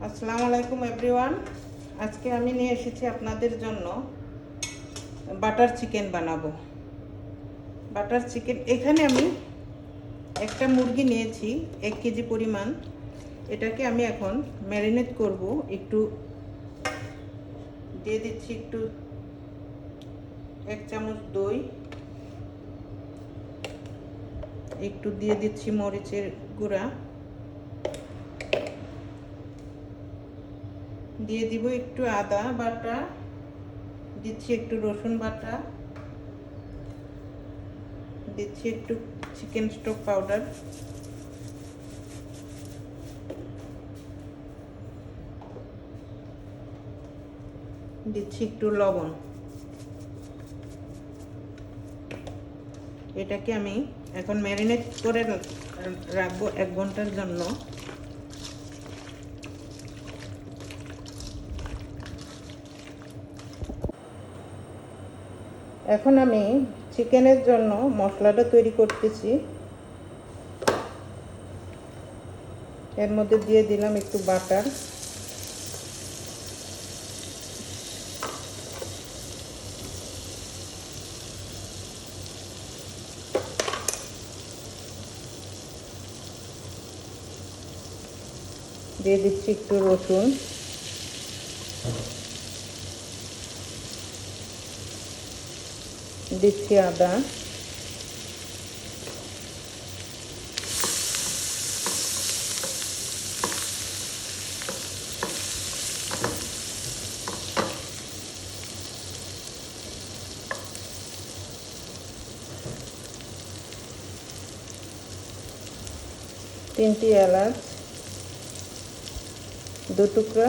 আসসালামু আলাইকুম এভরিওয়ান। আজকে আমি নিয়ে এসেছি আপনাদের জন্য বাটার চিকেন বানাবো। বাটার চিকেন এখানে আমি একটা মুরগি নিয়েছি 1 কেজি পরিমাণ। এটাকে আমি এখন ম্যারিনেট করব। একটু দিয়ে দিচ্ছি একটু 1 চামচ দই, একটু দিয়ে দিচ্ছি মরিচের গুঁড়া, দিয়ে দিব একটু আদা বাটা, দিচ্ছি একটু রসুন বাটা, দিচ্ছি একটু চিকেন স্টক পাউডার, দিচ্ছি একটু লবণ। এটাকে আমি এখন ম্যারিনেট করে রাখবো 1 ঘন্টার জন্য। এখন আমি চিকেনের জন্য মশলাটা তৈরি করতেছি। এর মধ্যে দিয়ে দিলাম একটু বাটার, দিয়ে দিচ্ছি একটু রসুন, দিচ্ছি আদা, তিনটি এলাচ, 2 টুকরা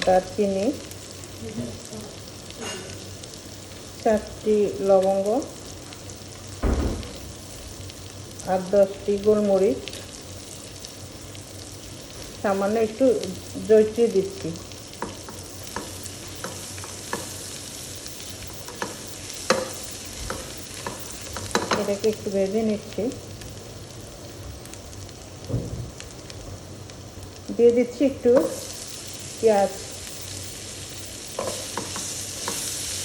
দারচিনি, 4টি লবঙ্গ আর 10টি গোলমরিচ, সামান্য একটু জয়ত্রী দিচ্ছি। এটাকে একটু ভেজে নিচ্ছি। দিয়ে দিচ্ছি একটু পেঁয়াজ।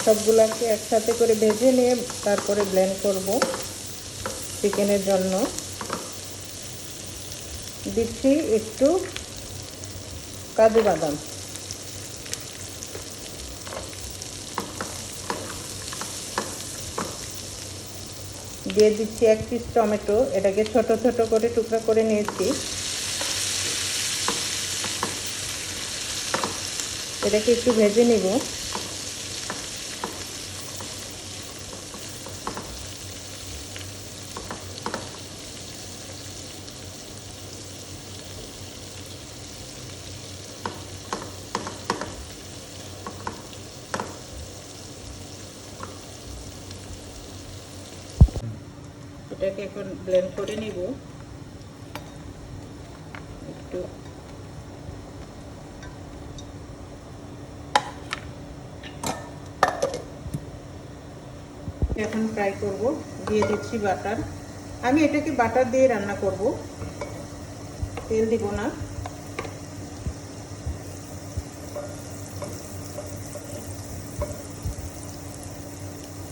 সবগুলাকে একসাথে করে ভেজে নিয়ে তারপরে ব্লেন্ড করব চিকেনের জন্য। দিচ্ছি একটু কাজু বাদাম, দিয়ে দিচ্ছি 1 পিস টমেটো। এটাকে ছোট ছোট করে টুকরা করে নিয়েছি। এটাকে একটু ভেজে নিব। এটাকে এখন ব্লেন্ড করে নিব একটু। এখন ফ্রাই করব। দিয়ে দিচ্ছি বাটার। আমি এটাকে বাটার দিয়ে রান্না করব, তেল দিব না।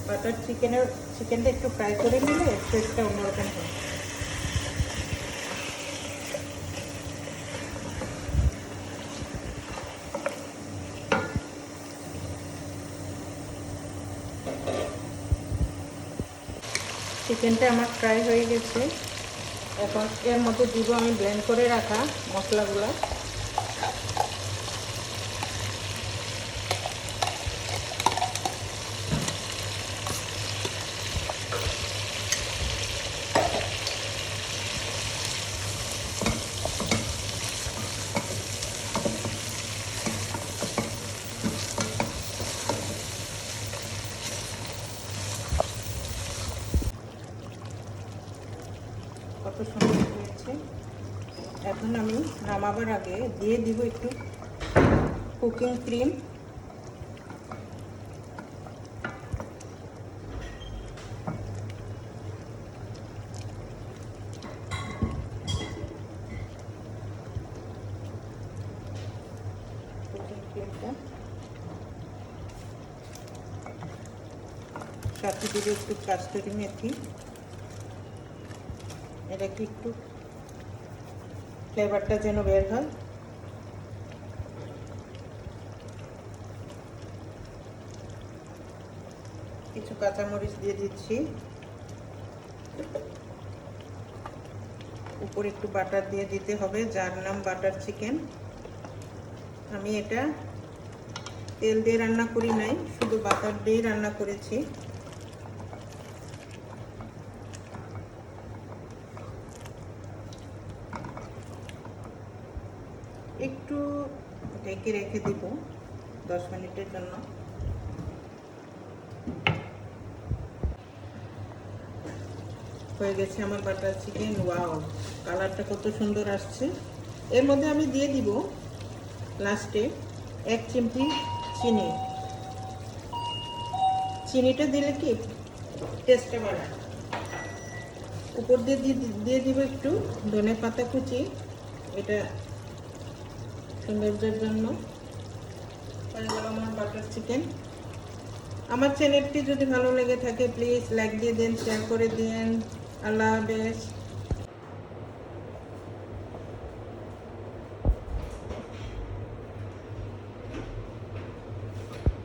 বাটার চিকেনটা একটু ফ্রাই করে নিলে টেস্টটা অন্যরকম হয়। চিকেনটা আমার ফ্রাই হয়ে গেছে। এখন এর মধ্যে দিব আমি ব্লেন্ড করে রাখা মশলাগুলো। কত সুন্দর হয়েছে। এখন আমি নামাবার আগে দিয়ে দিব একটু কুকিং ক্রিম। এটা, সাথে দিলে একটু কাস্তুরি মেথি, এটা কি একটু ফ্লেভারটা যেন বের হয়। কিছু কাঁচামরিচ দিয়ে দিচ্ছি, উপরে একটু বাটার দিয়ে দিতে হবে, যার নাম বাটার চিকেন। আমি এটা তেল দিয়ে রান্না করি নাই, শুধু বাটার দিয়ে রান্না করেছি। একটু ঢেকে রেখে দিব 10 মিনিটের জন্য। হয়ে গেছে আমার বাটার চিকেন। ওয়াও, কালারটা কত সুন্দর আসছে। এর মধ্যে আমি দিয়ে দিব লাস্টে 1 চিমটি চিনি। চিনিটা দিলে কি টেস্টটা বাড়ায়। উপর দিয়ে দিয়ে দিব একটু ধনে পাতা কুচি, এটা সৌন্দর্যের জন্য। হয়ে গেল আমার বাটার চিকেন। আমার চ্যানেলটি যদি ভালো লেগে থাকে প্লিজ লাইক দিয়ে দেন, শেয়ার করে দিন। আল্লাহ হাফেজ।